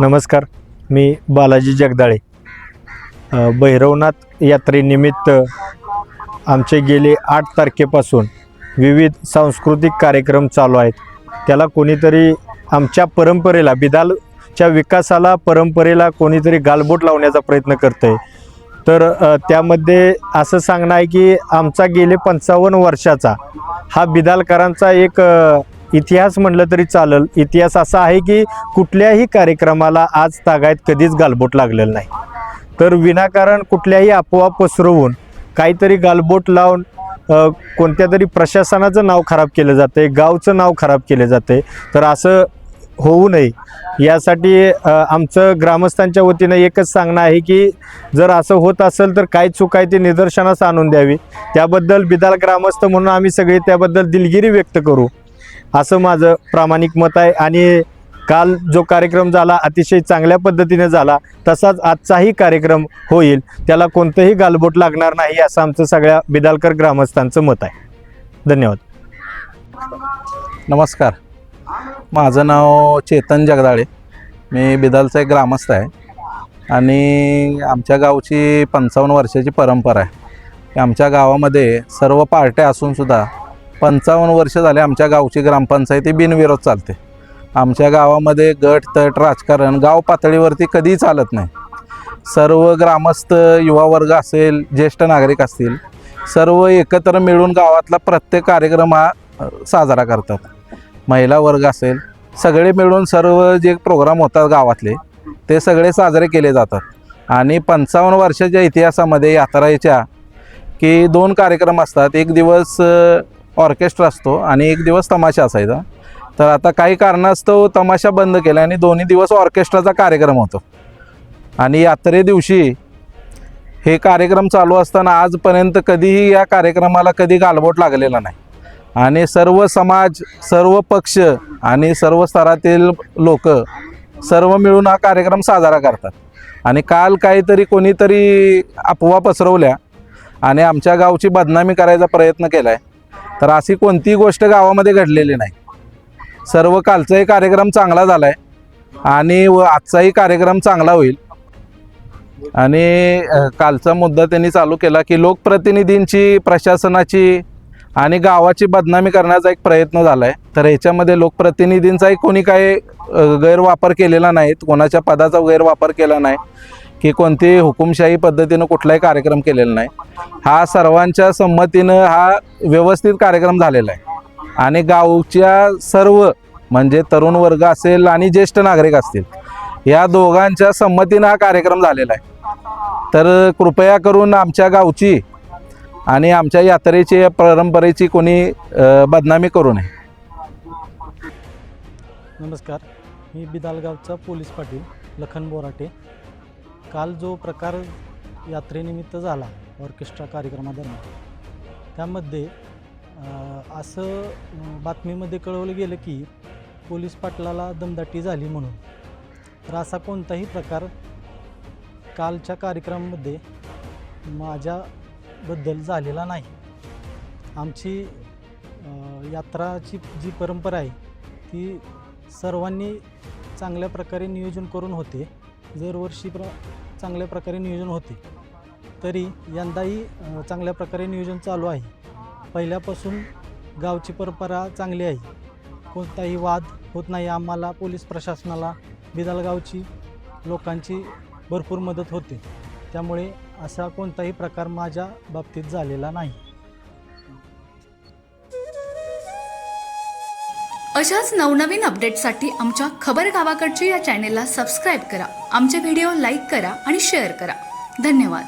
नमस्कार, मी बालाजी जगदाळे. भैरवनाथ यात्रेनिमित्त आमचे गेले 8 तारखेपासून विविध सांस्कृतिक कार्यक्रम चालू आहेत. त्याला कोणीतरी आमच्या परंपरेला, बिदालच्या विकासाला, परंपरेला कोणीतरी गालबोट लावण्याचा प्रयत्न करतं आहे. तर त्यामध्ये असं सांगणं आहे की आमचा गेले 55 वर्षाचा हा बिदालकरांचा एक इतिहास म्हटलं तरी चालेल. इतिहास असा आहे की कुठल्याही कार्यक्रमाला आज तागायत कधीच गालबोट लागलेलं नाही. तर विनाकारण कुठल्याही अफवा पसरवून काहीतरी गालबोट लावून कोणत्या तरी प्रशासनाचं नाव खराब केलं जातं आहे, गावचं नाव खराब केलं जातं आहे. तर असं होऊ नये यासाठी आमचं ग्रामस्थांच्या वतीनं एकच सांगणं आहे की जर असं होत असेल तर काय चूक आहे ती निदर्शनास आणून द्यावी. त्याबद्दल बिदाल ग्रामस्थ म्हणून आम्ही सगळे त्याबद्दल दिलगिरी व्यक्त करू, असं माझं प्रामाणिक मत आहे. आणि काल जो कार्यक्रम झाला अतिशय चांगल्या पद्धतीने झाला, तसाच आजचाही कार्यक्रम होईल, त्याला कोणतंही गालबोट लागणार नाही असं आमचं सगळ्या बिदालकर ग्रामस्थांचं मत आहे. धन्यवाद. नमस्कार, माझं नाव चेतन जगदाळे. मी बिदालचा एक ग्रामस्थ आहे आणि आमच्या गावची 55 वर्षाची परंपरा आहे. आमच्या गावामध्ये सर्व पार्ट्या असूनसुद्धा 55 वर्ष झाले आमच्या गावची ग्रामपंचायती बिनविरोध चालते. आमच्या गावामध्ये गट तट राजकारण गाव पातळीवरती कधीही चालत नाही. सर्व ग्रामस्थ, युवा वर्ग असेल, ज्येष्ठ नागरिक असतील, सर्व एकत्र मिळून गावातला प्रत्येक कार्यक्रम हा साजरा करतात. महिला वर्ग असेल, सगळे मिळून सर्व जे प्रोग्राम होतात गावातले ते सगळे साजरे केले जातात. आणि 55 वर्षाच्या इतिहासामध्ये यात्रेच्या की 2 कार्यक्रम असतात. एक दिवस ऑर्केस्ट्रा असतो आणि एक दिवस तमाशा असायचा. तर आता काही कारणास्तव तमाशा बंद केला आणि दोन्ही दिवस ऑर्केस्ट्राचा कार्यक्रम होतो. आणि यात्रे दिवशी हे कार्यक्रम चालू असताना आजपर्यंत कधीही या कार्यक्रमाला कधी गालबोट लागलेला नाही. आणि सर्व समाज, सर्व पक्ष आणि सर्व स्तरातील लोक सर्व मिळून हा कार्यक्रम साजरा करतात. आणि काल काहीतरी कोणीतरी अफवा पसरवल्या आणि आमच्या गावची बदनामी करायचा प्रयत्न केला आहे. तर अशी कोणतीही गोष्ट गावामध्ये घडलेली नाही. सर्व कालचाही कार्यक्रम चांगला झाला आहे आणि आजचाही कार्यक्रम चांगला होईल. आणि कालचा मुद्दा त्यांनी चालू केला की लोकप्रतिनिधींची, प्रशासनाची आणि गावाची बदनामी करण्याचा एक प्रयत्न झाला आहे. तर ह्याच्यामध्ये लोकप्रतिनिधींचाही कोणी काही गैरवापर केलेला नाही, कोणाच्या पदाचा गैरवापर केला नाही की कोणती हुकुमशाही पद्धतीनं कुठलाही कार्यक्रम केलेला नाही. हा सर्वांच्या संमतीनं हा व्यवस्थित कार्यक्रम झालेला आहे. आणि गावच्या सर्व म्हणजे तरुण वर्ग असेल आणि ज्येष्ठ नागरिक असतील, या दोघांच्या संमतीनं हा कार्यक्रम झालेला आहे. तर कृपया करून आमच्या गावची आणि आमच्या यात्रेची, परंपरेची कोणी बदनामी करू नये. नमस्कार, मी बिदालगावचा पोलीस पाटील लखन बोराटे. काल जो प्रकार यात्रेनिमित्त झाला ऑर्केस्ट्रा कार्यक्रमादरम्यान, त्यामध्ये असं बातमीमध्ये कळवलं गेलं की पोलीस पाटलाला दमदाटी झाली म्हणून. तर असा कोणताही प्रकार कालच्या कार्यक्रमामध्ये माझ्याबद्दल झालेला नाही. आमची यात्राची जी परंपरा आहे ती सर्वांनी चांगल्या प्रकारे नियोजन करून होते. दरवर्षी चांगल्या प्रकारे नियोजन होते, तरी यंदाही चांगल्या प्रकारे नियोजन चालू आहे. पहिल्यापासून गावची परंपरा चांगली आहे, कोणताही वाद होत नाही. आम्हाला पोलीस प्रशासनाला बिदालगावची लोकांची भरपूर मदत होते. त्यामुळे असा कोणताही प्रकार माझ्या बाबतीत झालेला नाही. अशाच नवनवीन अपडेट्ससाठी आमच्या खबर गावाकडची या चॅनेलला सबस्क्राईब करा. आमचे व्हिडिओ लाईक करा आणि शेअर करा. धन्यवाद.